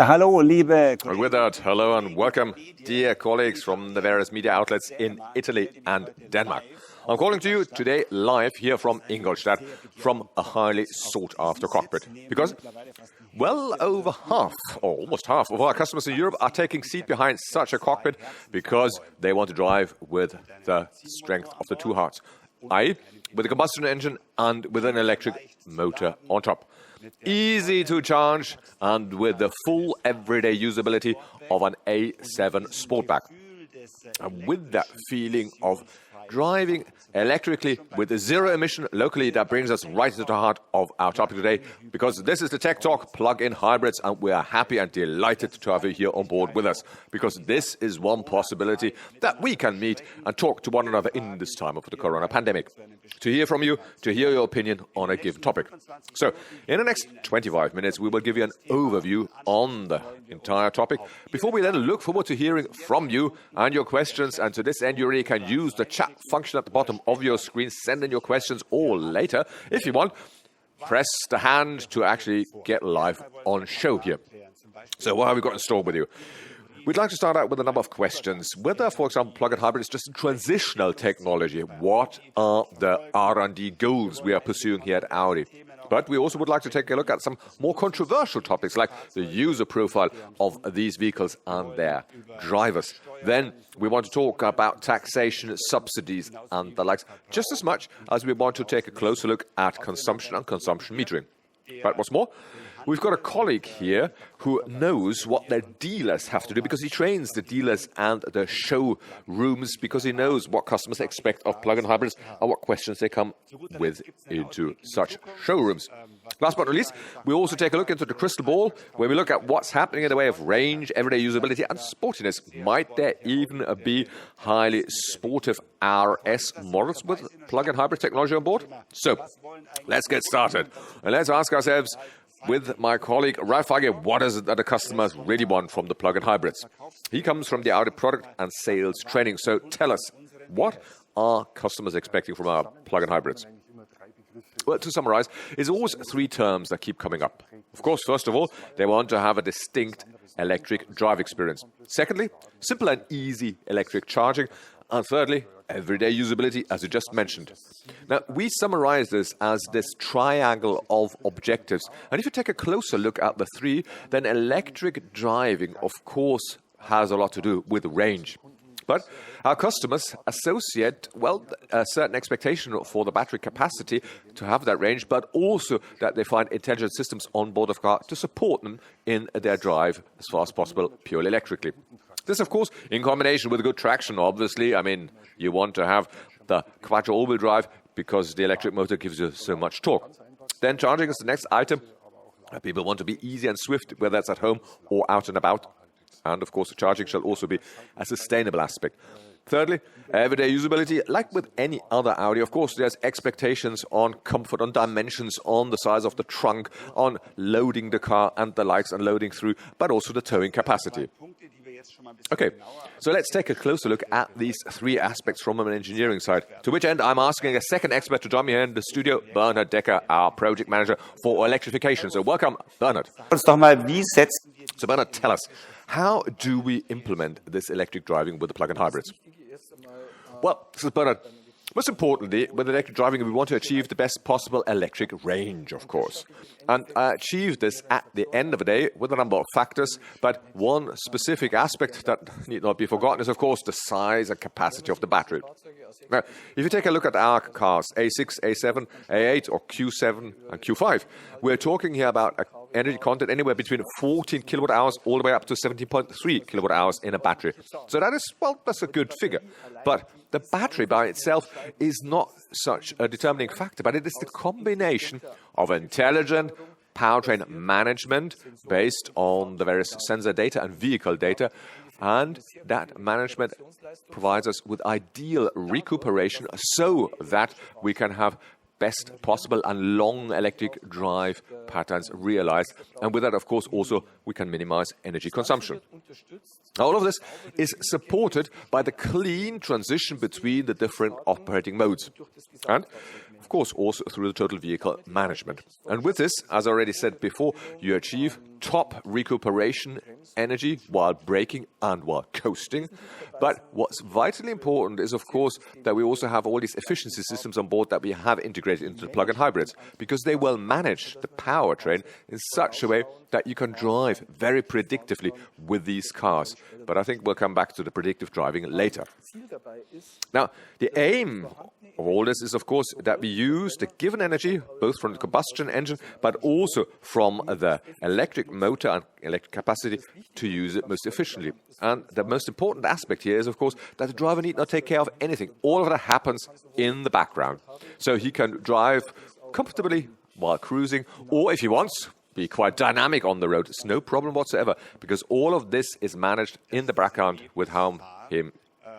Ja, hallo, liebe And with that, hello and welcome, dear colleagues from the various media outlets in Italy and Denmark. I'm calling to you today live here from Ingolstadt, from a highly sought-after cockpit. Because well over half, or almost half, of our customers in Europe are taking seat behind such a cockpit because they want to drive with the strength of the two hearts, i.e. with a combustion engine and with an electric motor on top. Easy to charge and with the full everyday usability of an A7 Sportback. And with that feeling of driving electrically with zero emission locally, that brings us right into the heart of our topic today, because this is the TechTalk-Plug-in Hybrids, and we are happy and delighted to have you here on board with us, because this is one possibility that we can meet and talk to one another in this time of the corona pandemic, to hear from you, to hear your opinion on a given topic. So, in the next 25 minutes, we will give you an overview on the entire topic, before we then look forward to hearing from you and your questions. And to this end, you really can use the chat function at the bottom of your screen, send in your questions, or later, if you want, press the hand to actually get live on show here. So what have we got in store with you? We'd like to start out with a number of questions. Whether, for example, plug-in hybrid is just a transitional technology. What are the R&D goals we are pursuing here at Audi? But we also would like to take a look at some more controversial topics, like the user profile of these vehicles and their drivers. Then we want to talk about taxation, subsidies and the likes, just as much as we want to take a closer look at consumption and consumption metering. But what's more, we've got a colleague here who knows what their dealers have to do, because he trains the dealers and the showrooms, because he knows what customers expect of plug-in hybrids and what questions they come with into such showrooms. Last but not least, we also take a look into the crystal ball, where we look at what's happening in the way of range, everyday usability and sportiness. Might there even be highly sportive RS models with plug-in hybrid technology on board? So, let's get started. And let's ask ourselves, with my colleague Ralf Feige, what is it that the customers really want from the plug-in hybrids? He comes from the Audi product and sales training. So tell us, what are customers expecting from our plug-in hybrids? Well, to summarize, it's always three terms that keep coming up. Of course, first of all, they want to have a distinct electric drive experience. Secondly, simple and easy electric charging. And thirdly, everyday usability, as you just mentioned. Now, we summarize this as this triangle of objectives. And if you take a closer look at the three, then electric driving, of course, has a lot to do with range. But our customers associate, well, a certain expectation for the battery capacity to have that range, but also that they find intelligent systems on board of the car to support them in their drive as far as possible, purely electrically. This, of course, in combination with good traction, obviously. I mean, you want to have the quattro all-wheel drive because the electric motor gives you so much torque. Then charging is the next item. People want to be easy and swift, whether that's at home or out and about. And, of course, charging shall also be a sustainable aspect. Thirdly, everyday usability. Like with any other Audi, of course, there's expectations on comfort, on dimensions, on the size of the trunk, on loading the car and the likes and loading through, but also the towing capacity. Okay, so let's take a closer look at these three aspects from an engineering side, to which end I'm asking a second expert to join me here in the studio, Bernhard Decker, our project manager for electrification. So welcome, Bernhard. So Bernhard, tell us, how do we implement this electric driving with the plug-in hybrids? Well, so Bernhard, most importantly, with electric driving, we want to achieve the best possible electric range, of course. And achieve this at the end of the day with a number of factors, but one specific aspect that need not be forgotten is, of course, the size and capacity of the battery. Now, if you take a look at our cars, A6, A7, A8, or Q7 and Q5, we're talking here about energy content anywhere between 14 kilowatt hours all the way up to 17.3 kilowatt hours in a battery. So that is, well, that's a good figure. But the battery by itself is not such a determining factor, but it is the combination of intelligent powertrain management based on the various sensor data and vehicle data, and that management provides us with ideal recuperation so that we can have best possible and long electric drive patterns realized. And with that, of course, also we can minimize energy consumption. All of this is supported by the clean transition between the different operating modes. And of course, also through the total vehicle management. And with this, as I already said before, you achieve top recuperation energy while braking and while coasting. But what's vitally important is, of course, that we also have all these efficiency systems on board that we have integrated into the plug-in hybrids, because they will manage the powertrain in such a way that you can drive very predictively with these cars. But I think we'll come back to the predictive driving later. Now, the aim of all this is, of course, that we use the given energy, both from the combustion engine, but also from the electric motor and electric capacity, to use it most efficiently. And the most important aspect here is, of course, that the driver need not take care of anything. All of that happens in the background. So he can drive comfortably while cruising, or if he wants, be quite dynamic on the road. It's no problem whatsoever, because all of this is managed in the background without him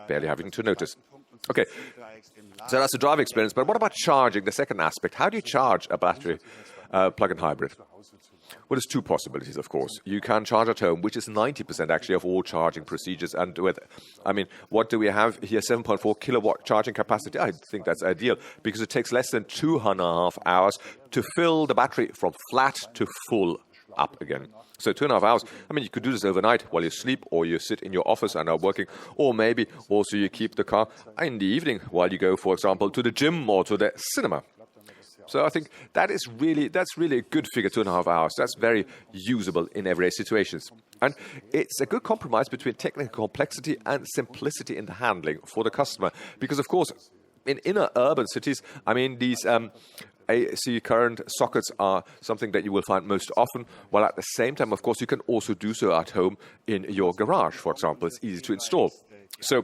barely having to notice. Okay, so that's the driving experience. But what about charging, the second aspect? How do you charge a battery plug-in hybrid? Well, there's two possibilities, of course. You can charge at home, which is 90% actually of all charging procedures. And with, I mean, what do we have here? 7.4 kilowatt charging capacity. I think that's ideal, because it takes less than 2.5 hours to fill the battery from flat to full up again. So 2.5 hours. I mean, you could do this overnight while you sleep, or you sit in your office and are working, or maybe also you keep the car in the evening while you go, for example, to the gym or to the cinema. So I think that's really a good figure, 2.5 hours. That's very usable in everyday situations. And it's a good compromise between technical complexity and simplicity in the handling for the customer. Because, of course, in inner urban cities, I mean, these AC current sockets are something that you will find most often, while at the same time, of course, you can also do so at home in your garage, for example. It's easy to install. So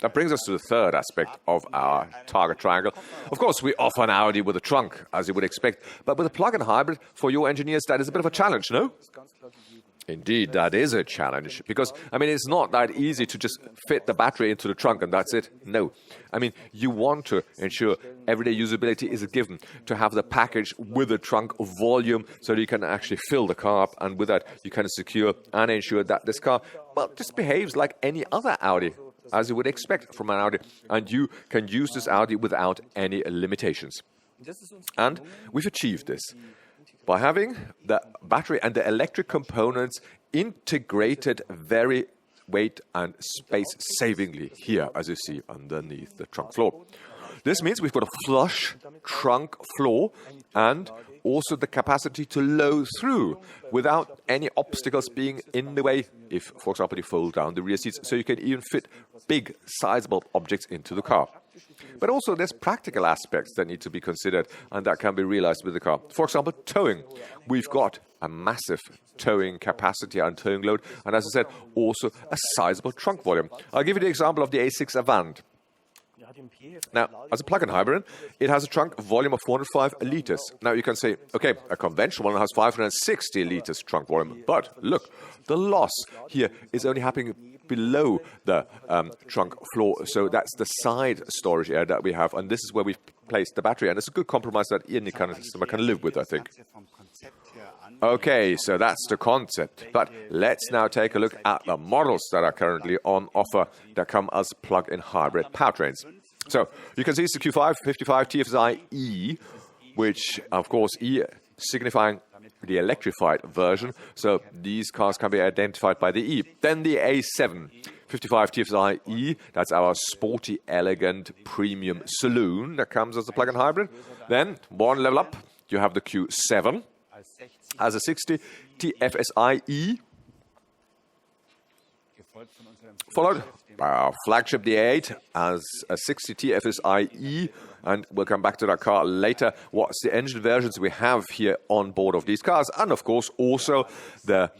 that brings us to the third aspect of our target triangle. Of course, we offer an Audi with a trunk, as you would expect, but with a plug-in hybrid, for your engineers, that is a bit of a challenge, no? Indeed, that is a challenge, because, I mean, it's not that easy to just fit the battery into the trunk and that's it. No. I mean, you want to ensure everyday usability is a given, to have the package with the trunk volume so that you can actually fill the car up, and with that, you can secure and ensure that this car, well, just behaves like any other Audi, as you would expect from an Audi, and you can use this Audi without any limitations. And we've achieved this by having the battery and the electric components integrated very weight and space savingly here, as you see underneath the trunk floor. This means we've got a flush trunk floor and also the capacity to load through without any obstacles being in the way if, for example, you fold down the rear seats, so you can even fit big, sizable objects into the car. But also there's practical aspects that need to be considered and that can be realized with the car. For example, towing. We've got a massive towing capacity and towing load, and as I said, also a sizable trunk volume. I'll give you the example of the A6 Avant. Now, as a plug-in hybrid, it has a trunk volume of 405 liters. Now, you can say, okay, a conventional one has 560 liters trunk volume. But look, the loss here is only happening below the trunk floor. So that's the side storage area that we have. And this is where we've placed the battery. And it's a good compromise that any kind of customer can live with, I think. Okay, so that's the concept. But let's now take a look at the models that are currently on offer that come as plug-in hybrid powertrains. So you can see it's the Q5 55 TFSI E, which, of course, E signifying the electrified version. So these cars can be identified by the E. Then the A7 55 TFSI E, that's our sporty, elegant, premium saloon that comes as a plug-in hybrid. Then, one level up, you have the Q7 as a 60 TFSI E, followed by our flagship the 8 as a 60 TFSI E, and we'll come back to that car later. What's the engine versions we have here on board of these cars, and of course also the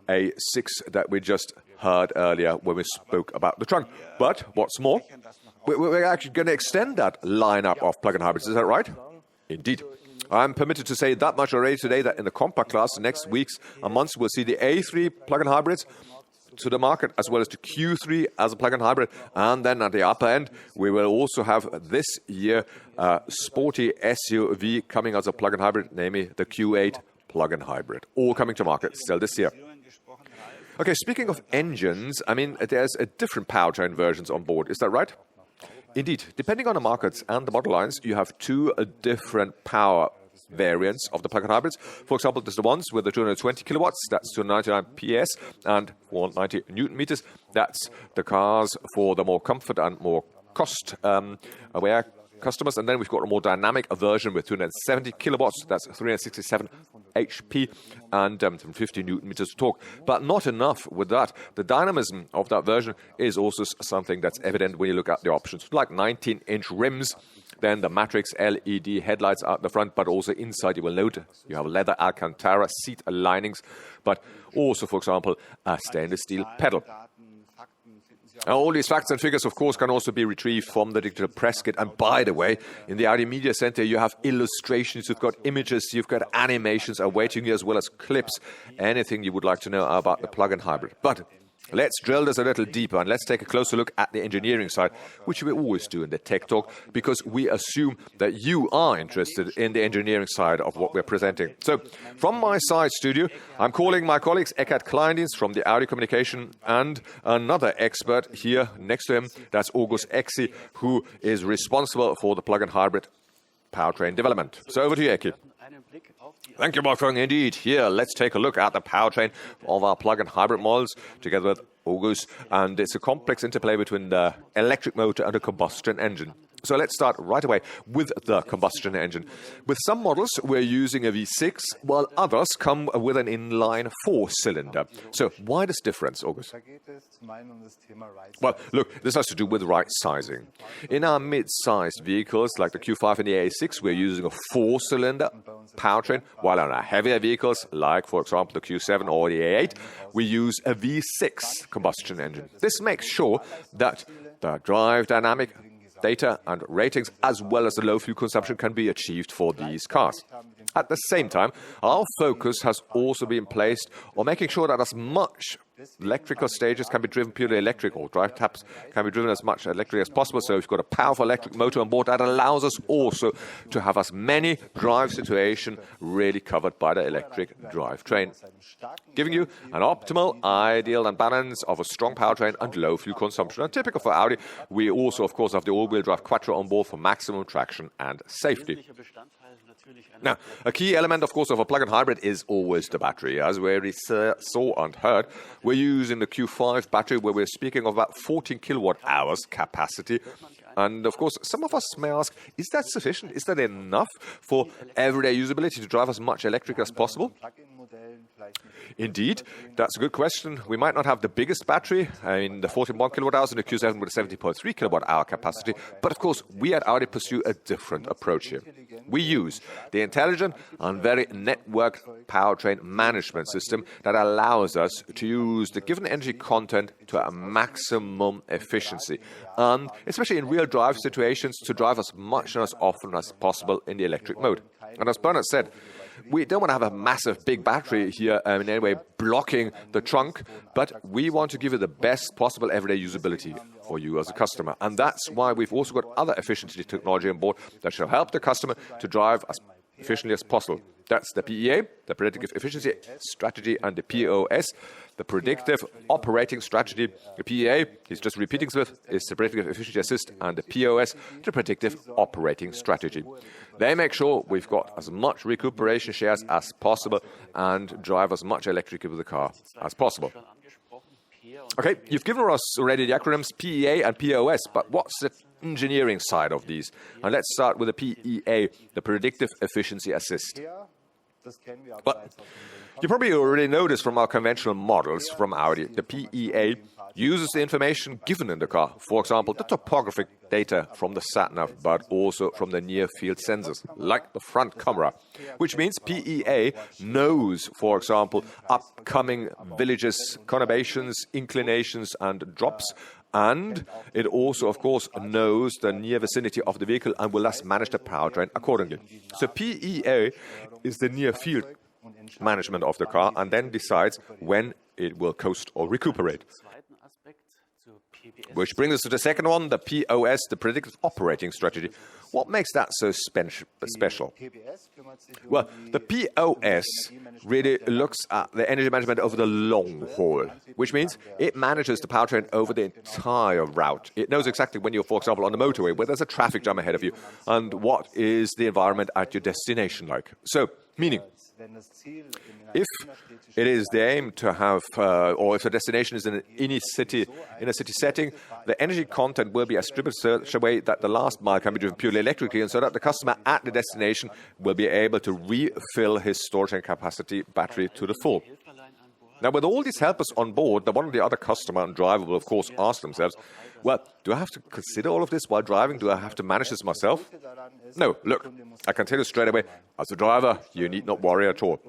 A6 that we just heard earlier when we spoke about the trunk. But what's more, we're actually going to extend that lineup of plug-in hybrids. Is that right? Indeed. I'm permitted to say that much already today, that in the compact class, next weeks and months, we'll see the A3 plug-in hybrids to the market, as well as the Q3 as a plug-in hybrid. And then at the upper end, we will also have this year sporty SUV coming as a plug-in hybrid, namely the Q8 plug-in hybrid, all coming to market still this year. Okay, speaking of engines, I mean, there's a different powertrain versions on board. Is that right? Indeed, depending on the markets and the model lines, you have two different power variants of the plug-in hybrids. For example, there's the ones with the 220 kilowatts, that's 299 PS and 490 newton meters. That's the cars for the more comfort and more cost-aware customers. And then we've got a more dynamic version with 270 kilowatts, that's 367 HP and 50 newton meters of torque. But not enough with that. The dynamism of that version is also something that's evident when you look at the options, like 19-inch rims. Then the Matrix LED headlights out the front, but also inside you will note you have leather Alcantara seat linings, but also, for example, a stainless steel pedal. Now, all these facts and figures, of course, can also be retrieved from the digital press kit. And by the way, in the Audi Media Center, you have illustrations, you've got images, you've got animations awaiting you, as well as clips, anything you would like to know about the plug-in hybrid. But let's drill this a little deeper and let's take a closer look at the engineering side, which we always do in the Tech Talk, because we assume that you are interested in the engineering side of what we're presenting. So, from my side studio, I'm calling my colleagues Eckhard Kleindienst from the Audi Communication and another expert here next to him, that's August Exi, who is responsible for the plug-in hybrid powertrain development. So over to you, Ecki. Thank you, Wolfgang. Indeed. Here, let's take a look at the powertrain of our plug-in hybrid models together with August. And it's a complex interplay between the electric motor and the combustion engine. So let's start right away with the combustion engine. With some models, we're using a V6, while others come with an inline 4-cylinder. So why this difference, August? Well, look, this has to do with right sizing. In our mid-sized vehicles, like the Q5 and the A6, we're using a 4-cylinder powertrain, while on our heavier vehicles, like, for example, the Q7 or the A8, we use a V6 combustion engine. This makes sure that the drive dynamic data and ratings, as well as the low fuel consumption, can be achieved for these cars. At the same time, our focus has also been placed on making sure that as much electrical stages can be driven purely electric, or drive taps can be driven as much electric as possible. So we've got a powerful electric motor on board that allows us also to have as many drive situations really covered by the electric drivetrain, giving you an optimal, ideal and balance of a strong powertrain and low fuel consumption. And typical for Audi, we also, of course, have the all-wheel drive Quattro on board for maximum traction and safety. Now, a key element, of course, of a plug-in hybrid is always the battery. As we already saw and heard, we're using the Q5 battery, where we're speaking of about 14 kilowatt hours capacity. And, of course, some of us may ask, is that sufficient? Is that enough for everyday usability to drive as much electric as possible? Indeed, that's a good question. We might not have the biggest battery, the 41 kilowatt hours in the Q7 with a 70.3 kilowatt hour capacity, but of course we at Audi pursue a different approach here. We use the intelligent and very networked powertrain management system that allows us to use the given energy content to a maximum efficiency, and especially in real drive situations, to drive as much and as often as possible in the electric mode. And as Bernard said, we don't want to have a massive big battery here in any way blocking the trunk, but we want to give you the best possible everyday usability for you as a customer. And that's why we've also got other efficiency technology on board that shall help the customer to drive as efficiently as possible. That's the PEA, the Predictive Efficiency Strategy, and the POS, the Predictive Operating Strategy. The PEA, he's just repeating this, is the Predictive Efficiency Assist, and the POS, the Predictive Operating Strategy. They make sure we've got as much recuperation shares as possible and drive as much electric with the car as possible. Okay, you've given us already the acronyms PEA and POS, but what's the engineering side of these? And let's start with the PEA, the Predictive Efficiency Assist. Well, you probably already noticed from our conventional models from Audi, the PEA uses the information given in the car, for example, the topographic data from the sat-nav, but also from the near-field sensors, like the front camera, which means PEA knows, for example, upcoming villages, conurbations, inclinations, and drops, and it also, of course, knows the near vicinity of the vehicle and will thus manage the powertrain accordingly. So PEA is the near-field management of the car and then decides when it will coast or recuperate. Which brings us to the second one, the POS, the Predictive Operating Strategy. What makes that so special? Well, the POS really looks at the energy management over the long haul, which means it manages the powertrain over the entire route. It knows exactly when you're, for example, on the motorway, where there's a traffic jam ahead of you, and what is the environment at your destination like. So, meaning, if it is the aim to have, or if the destination is in a city setting, the energy content will be distributed such a way that the last mile can be driven purely electrically, and so that the customer at the destination will be able to refill his storage capacity battery to the full. Now, with all these helpers on board, the one or the other customer and driver will, of course, ask themselves, well, do I have to consider all of this while driving? Do I have to manage this myself? No, look, I can tell you straight away, as a driver, you need not worry at all.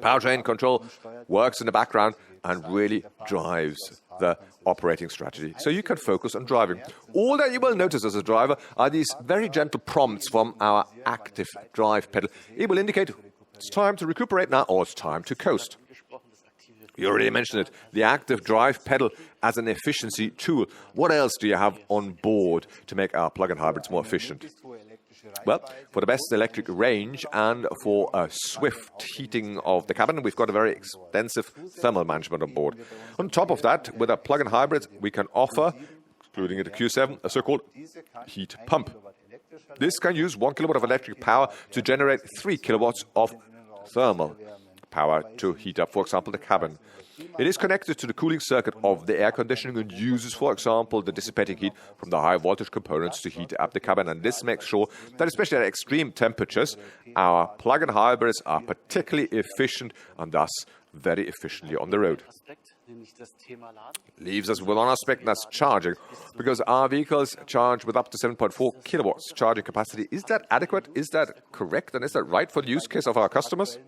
Powertrain control works in the background and really drives the operating strategy. So you can focus on driving. All that you will notice as a driver are these very gentle prompts from our active drive pedal. It will indicate it's time to recuperate now or it's time to coast. You already mentioned it, the active drive pedal as an efficiency tool. What else do you have on board to make our plug-in hybrids more efficient? Well, for the best electric range and for a swift heating of the cabin, we've got a very extensive thermal management on board. On top of that, with our plug-in hybrids, we can offer, including the Q7, a so-called heat pump. This can use 1 kilowatt of electric power to generate 3 kilowatts of thermal power to heat up, for example, the cabin. It is connected to the cooling circuit of the air conditioning and uses, for example, the dissipating heat from the high voltage components to heat up the cabin. And this makes sure that, especially at extreme temperatures, our plug-in hybrids are particularly efficient and thus very efficiently on the road. Leaves us with one aspect, that's charging, because our vehicles charge with up to 7.4 kilowatts charging capacity. Is that adequate? Is that correct? And is that right for the use case of our customers?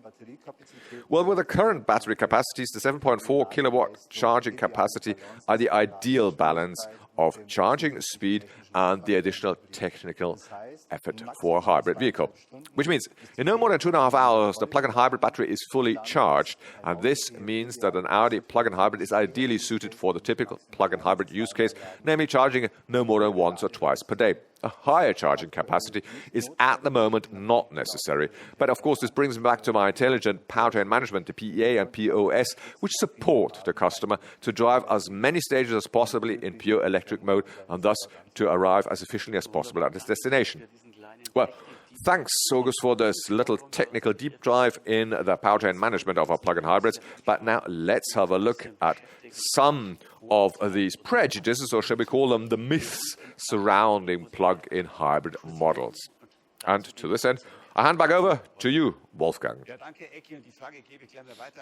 Well, with the current battery capacities, the 7.4 kilowatt charging capacity are the ideal balance of charging speed and the additional technical effort for a hybrid vehicle. Which means in no more than 2.5 hours, the plug-in hybrid battery is fully charged. And this means that an Audi plug-in hybrid is ideally suited for the typical plug-in hybrid use case, namely charging no more than once or twice per day. A higher charging capacity is at the moment not necessary. But of course, this brings me back to my intelligent powertrain management, the PEA and POS, which support the customer to drive as many stages as possible in pure electric mode and thus to arrive as efficiently as possible at its destination. Well, thanks, August, for this little technical deep dive in the powertrain management of our plug-in hybrids. But now let's have a look at some of these prejudices, or shall we call them the myths, surrounding plug-in hybrid models. And to this end, I hand back over to you, Wolfgang.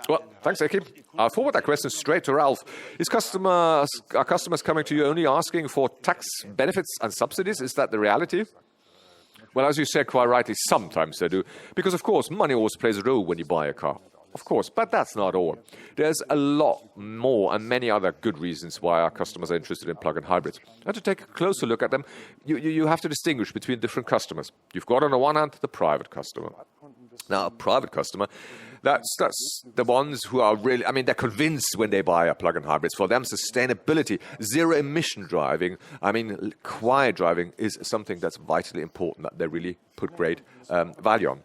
Well, thanks, Eki. I'll forward that question straight to Ralph. Are customers coming to you only asking for tax benefits and subsidies? Is that the reality? Well, as you said quite rightly, sometimes they do. Because, of course, money always plays a role when you buy a car. Of course, but that's not all. There's a lot more and many other good reasons why our customers are interested in plug-in hybrids. And to take a closer look at them, you have to distinguish between different customers. You've got on the one hand the private customer. Now, a private customer, that's the ones who are really, they're convinced when they buy a plug-in hybrids. For them, sustainability, zero-emission driving, quiet driving is something that's vitally important, that they really put great value on.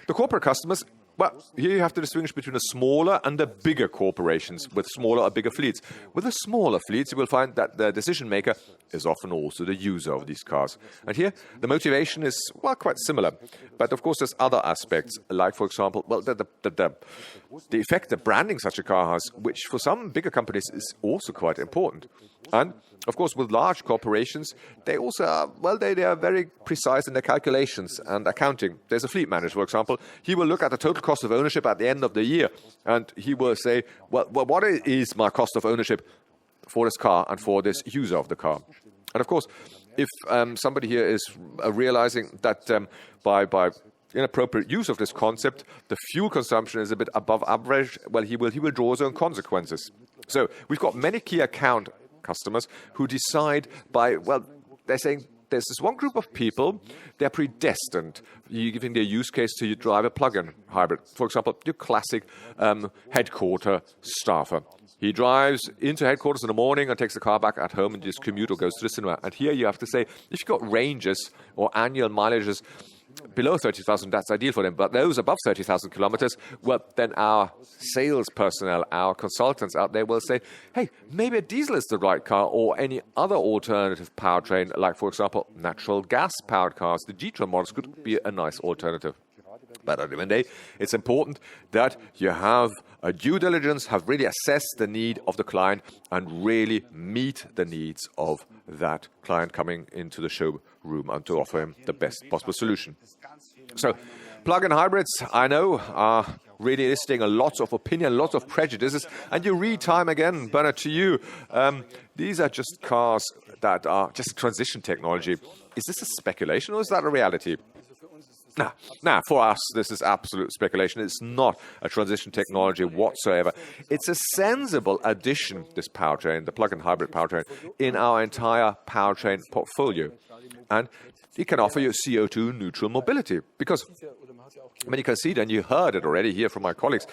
The corporate customers, well, here you have to distinguish between the smaller and the bigger corporations with smaller or bigger fleets. With the smaller fleets, you will find that the decision maker is often also the user of these cars. And here, the motivation is, well, quite similar. But of course, there's other aspects, like, for example, well, the effect that branding such a car has, which for some bigger companies is also quite important. And of course, with large corporations, they also are, well, they are very precise in their calculations and accounting. There's a fleet manager, for example. He will look at the total cost of ownership at the end of the year, and he will say, well, what is my cost of ownership for this car and for this user of the car? And of course, if somebody here is realizing that by inappropriate use of this concept, the fuel consumption is a bit above average, well, he will draw his own consequences. So we've got many key account customers who decide they're saying there's this one group of people, they're predestined. You're giving their use case to drive a plug-in hybrid. For example, your classic headquarter staffer. He drives into headquarters in the morning and takes the car back at home and just commute or goes to the cinema. And here you have to say, if you've got ranges or annual mileages below 30,000, that's ideal for them. But those above 30,000 kilometers, well, then our sales personnel, our consultants out there will say, hey, maybe a diesel is the right car or any other alternative powertrain, like, for example, natural gas-powered cars. The G-Tron models could be a nice alternative. But at the end of the day, it's important that you have a due diligence, have really assessed the need of the client and really meet the needs of that client coming into the showroom and to offer him the best possible solution. So, plug-in hybrids, I know, are really listing a lot of opinion, lots of prejudices, and you read time again, Bernard, to you, these are just cars that are just transition technology. Is this a speculation or is that a reality? Now, for us, this is absolute speculation. It's not a transition technology whatsoever. It's a sensible addition, this powertrain, the plug-in hybrid powertrain, in our entire powertrain portfolio. And it can offer you CO2 neutral mobility. Because, I mean, you can see it, and you heard it already here from my colleagues,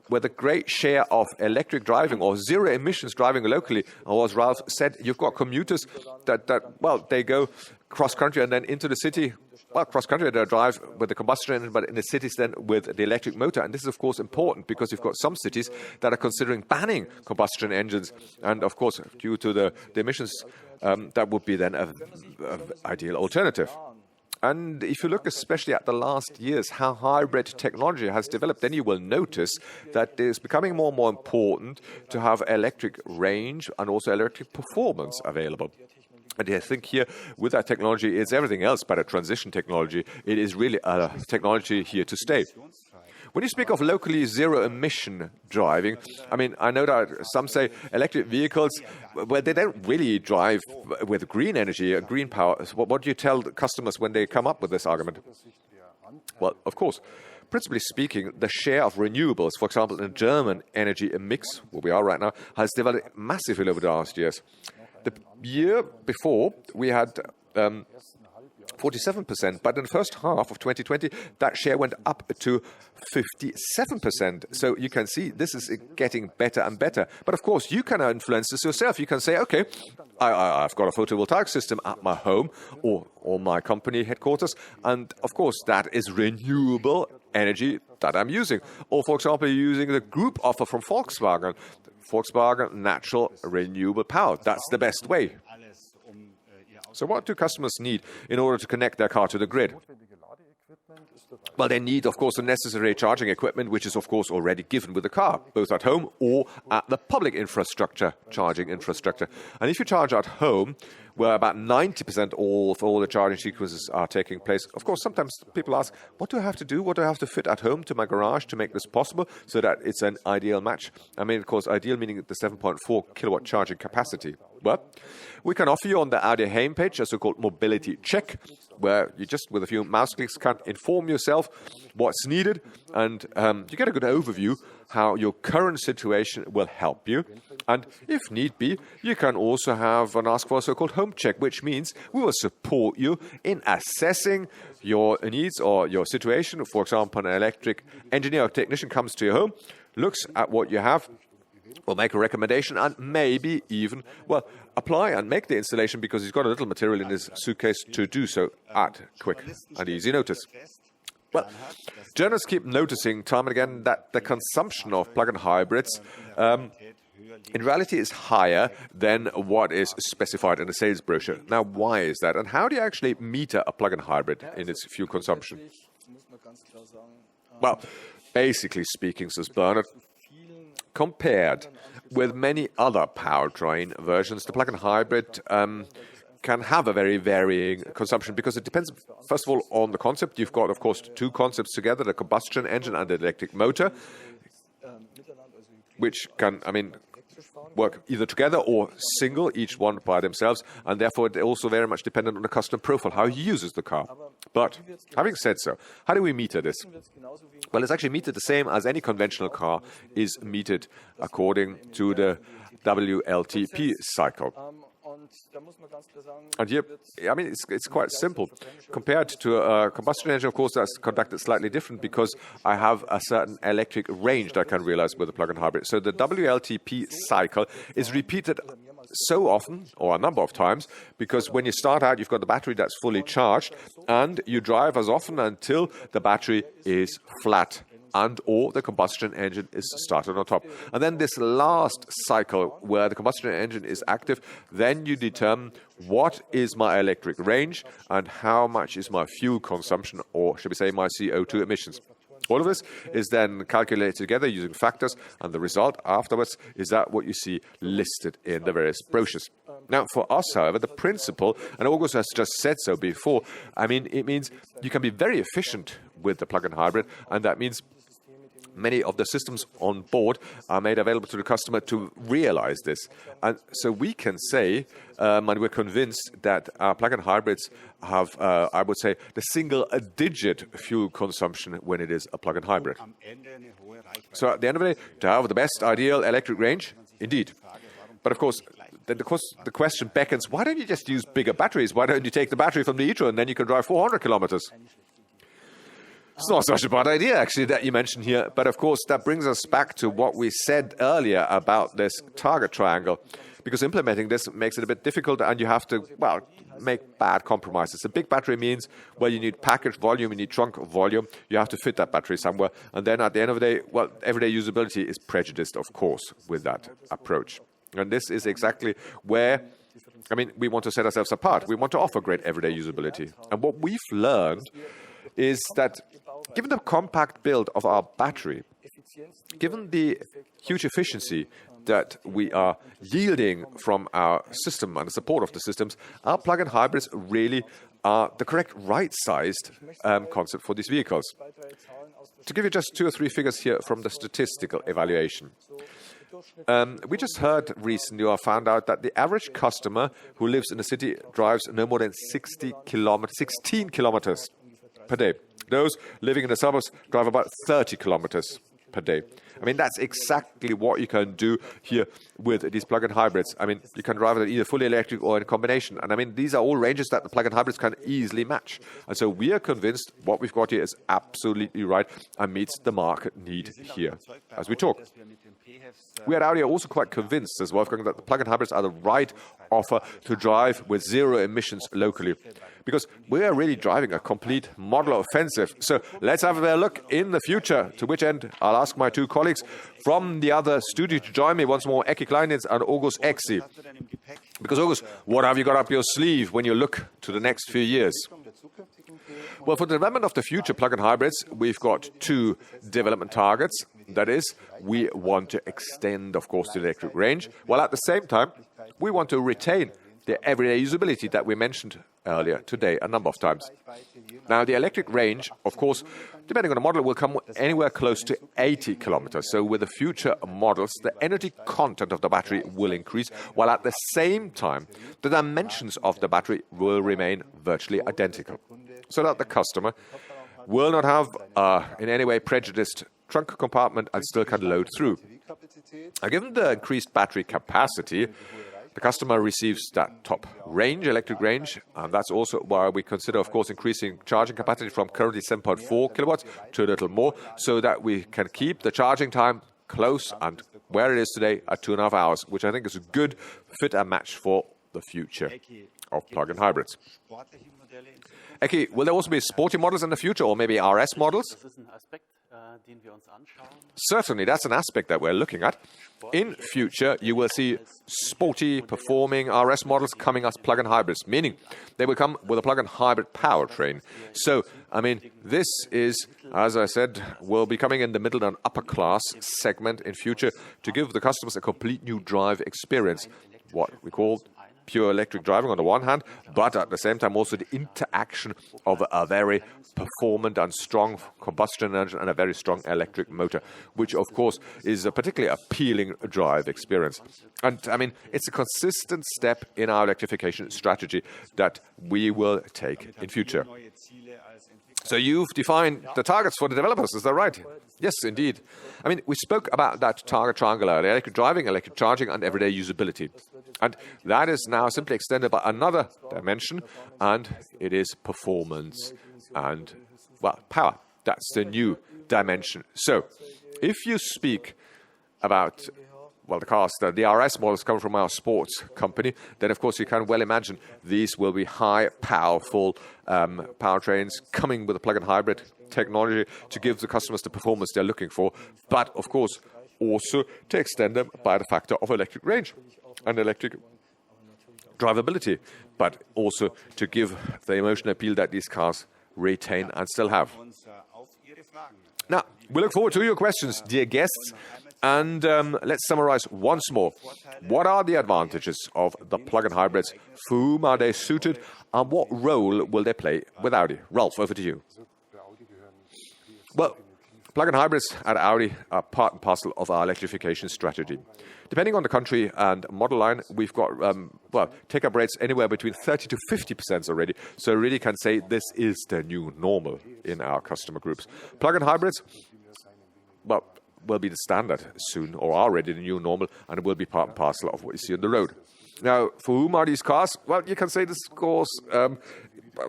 with a great share of electric driving or zero emissions driving locally, or as Ralph said, you've got commuters that they go cross-country and then into the city. Well, cross-country, they drive with the combustion engine, but in the cities then with the electric motor. And this is, of course, important because you've got some cities that are considering banning combustion engines. And, of course, due to the emissions, that would be then an ideal alternative. And if you look especially at the last years, how hybrid technology has developed, then you will notice that it's becoming more and more important to have electric range and also electric performance available. And I think here, with that technology, it's everything else but a transition technology. It is really a technology here to stay. When you speak of locally zero-emission driving, I mean, I know that some say electric vehicles, well, they don't really drive with green energy, green power. So what do you tell the customers when they come up with this argument? Well, of course, principally speaking, the share of renewables, for example, in the German energy mix, where we are right now, has developed massively over the last years. The year before, we had 47%, but in the first half of 2020, that share went up to 57%. So you can see this is getting better and better. But of course, you can influence this yourself. You can say, okay, I've got a photovoltaic system at my home or my company headquarters, and of course, that is renewable energy that I'm using. Or, for example, using the group offer from Volkswagen. Volkswagen Natural Renewable Power. That's the best way. So what do customers need in order to connect their car to the grid? Well, they need, of course, the necessary charging equipment, which is, of course, already given with the car, both at home or at the public infrastructure, charging infrastructure. And if you charge at home, where about 90% of all the charging sequences are taking place, of course, sometimes people ask, what do I have to do? What do I have to fit at home to my garage to make this possible so that it's an ideal match? I mean, of course, ideal meaning the 7.4 kilowatt charging capacity. Well, we can offer you on the Audi homepage a so-called mobility check, where you just, with a few mouse clicks, can inform yourself what's needed, and you get a good overview how your current situation will help you. And if need be, you can also have and ask for a so-called home check, which means we will support you in assessing your needs or your situation. For example, an electric engineer or technician comes to your home, looks at what you have, will make a recommendation and maybe even, well, apply and make the installation because he's got a little material in his suitcase to do so at quick and easy notice. Well, journalists keep noticing time and again that the consumption of plug-in hybrids in reality is higher than what is specified in the sales brochure. Now, why is that? And how do you actually meter a plug-in hybrid in its fuel consumption? Well, basically speaking, says Bernard, compared with many other powertrain versions, the plug-in hybrid can have a very varying consumption because it depends, first of all, on the concept. You've got, of course, two concepts together, the combustion engine and the electric motor, which can, I mean, work either together or single, each one by themselves, and therefore they're also very much dependent on the customer profile, how he uses the car. But having said so, how do we meter this? Well, it's actually metered the same as any conventional car is metered according to the WLTP cycle. And here, I mean, it's quite simple. Compared to a combustion engine, of course, that's conducted slightly different because I have a certain electric range that I can realize with a plug-in hybrid. So the WLTP cycle is repeated so often, or a number of times, because when you start out, you've got the battery that's fully charged, and you drive as often until the battery is flat and or the combustion engine is started on top. And then this last cycle where the combustion engine is active, then you determine what is my electric range and how much is my fuel consumption, or should we say my CO2 emissions. All of this is then calculated together using factors, and the result afterwards is that what you see listed in the various brochures. Now, for us, however, the principle, and August has just said so before, it means you can be very efficient with the plug-in hybrid, and that means many of the systems on board are made available to the customer to realize this. And so we can say, and we're convinced that our plug-in hybrids have, I would say, the single-digit fuel consumption when it is a plug-in hybrid. So at the end of the day, to have the best ideal electric range, indeed. But of course, then the question beckons, why don't you just use bigger batteries? Why don't you take the battery from the e-tron and then you can drive 400 kilometers? It's not such a bad idea, actually, that you mentioned here. But of course, that brings us back to what we said earlier about this target triangle. Because implementing this makes it a bit difficult, and you have to, make bad compromises. A big battery means, you need package volume, you need trunk volume. You have to fit that battery somewhere. And then at the end of the day, everyday usability is prejudiced, of course, with that approach. And this is exactly where, we want to set ourselves apart. We want to offer great everyday usability. And what we've learned is that given the compact build of our battery, given the huge efficiency that we are yielding from our system and the support of the systems, our plug-in hybrids really are the correct right-sized concept for these vehicles. To give you just 2 or 3 figures here from the statistical evaluation. We just heard recently, or found out, that the average customer who lives in the city drives no more than 16 kilometers per day. Those living in the suburbs drive about 30 kilometers per day. That's exactly what you can do here with these plug-in hybrids. You can drive it either fully electric or in combination. And these are all ranges that the plug-in hybrids can easily match. And so we are convinced what we've got here is absolutely right and meets the market need here as we talk. We at Audi are also quite convinced as Wolfgang that the plug-in hybrids are the right offer to drive with zero emissions locally, because we are really driving a complete model offensive. So let's have a look in the future, to which end I'll ask my 2 colleagues from the other studio to join me once more, Eki Kleinitz and August Exi. Because August, what have you got up your sleeve when you look to the next few years? Well, for the development of the future plug-in hybrids, we've got 2 development targets. That is, we want to extend, of course, the electric range, while at the same time, we want to retain the everyday usability that we mentioned earlier today a number of times. Now, the electric range, of course, depending on the model, will come anywhere close to 80 kilometers. So with the future models, the energy content of the battery will increase, while at the same time, the dimensions of the battery will remain virtually identical, so that the customer will not have in any way prejudiced trunk compartment and still can load through. Now, given the increased battery capacity, the customer receives that top range, electric range, and that's also why we consider, of course, increasing charging capacity from currently 7.4 kilowatts to a little more, so that we can keep the charging time close and where it is today at 2.5 hours, which I think is a good fit and match for the future of plug-in hybrids. Eki, will there also be sporty models in the future, or maybe RS models? Certainly, that's an aspect that we're looking at. In future, you will see sporty, performing RS models coming as plug-in hybrids, meaning they will come with a plug-in hybrid powertrain. So, this is, as I said, will be coming in the middle and upper class segment in future to give the customers a complete new drive experience, what we call pure electric driving on the one hand, but at the same time also the interaction of a very performant and strong combustion engine and a very strong electric motor, which of course is a particularly appealing drive experience. And it's a consistent step in our electrification strategy that we will take in future. So you've defined the targets for the developers, is that right? Yes, indeed. We spoke about that target triangle earlier: electric driving, electric charging, and everyday usability. And that is now simply extended by another dimension, and it is performance and, power. That's the new dimension. So if you speak about well, the cars, the RS models come from our sports company, then of course you can well imagine these will be high, powerful powertrains coming with a plug-in hybrid technology to give the customers the performance they're looking for, but of course also to extend them by the factor of electric range and electric drivability, but also to give the emotional appeal that these cars retain and still have. Now, we look forward to your questions, dear guests, and let's summarize once more. What are the advantages of the plug-in hybrids? For whom are they suited? And what role will they play with Audi? Ralph, over to you. Well, plug-in hybrids at Audi are part and parcel of our electrification strategy. Depending on the country and model line, we've got, take-up rates anywhere between 30 to 50% already. So I really can say this is the new normal in our customer groups. Plug-in hybrids, well, will be the standard soon, or already the new normal, and it will be part and parcel of what you see on the road. Now, for whom are these cars? Well, you can say this course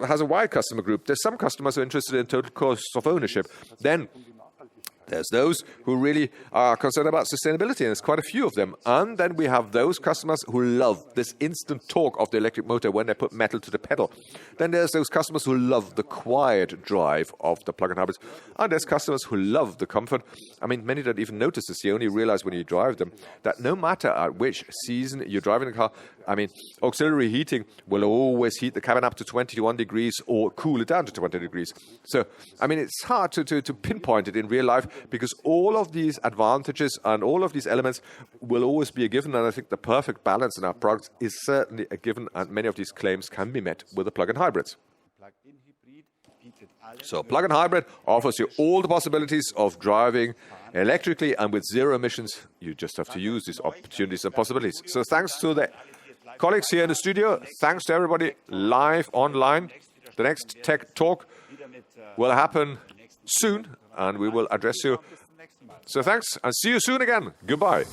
has a wide customer group. There's some customers who are interested in total cost of ownership. Then there's those who really are concerned about sustainability, and there's quite a few of them. And then we have those customers who love this instant torque of the electric motor when they put metal to the pedal. Then there's those customers who love the quiet drive of the plug-in hybrids. And there's customers who love the comfort. I mean, many don't even notice this. You only realize when you drive them that no matter at which season you're driving the car, I mean, auxiliary heating will always heat the cabin up to 21 degrees or cool it down to 20 degrees. So, I mean, it's hard to pinpoint it in real life because all of these advantages and all of these elements will always be a given. And I think the perfect balance in our products is certainly a given. And many of these claims can be met with the plug-in hybrids. So, plug-in hybrid offers you all the possibilities of driving electrically and with zero emissions. You just have to use these opportunities and possibilities. So, thanks to the colleagues here in the studio. Thanks to everybody live online. The next Tech Talk will happen soon, and we will address you. So thanks, and see you soon again. Goodbye.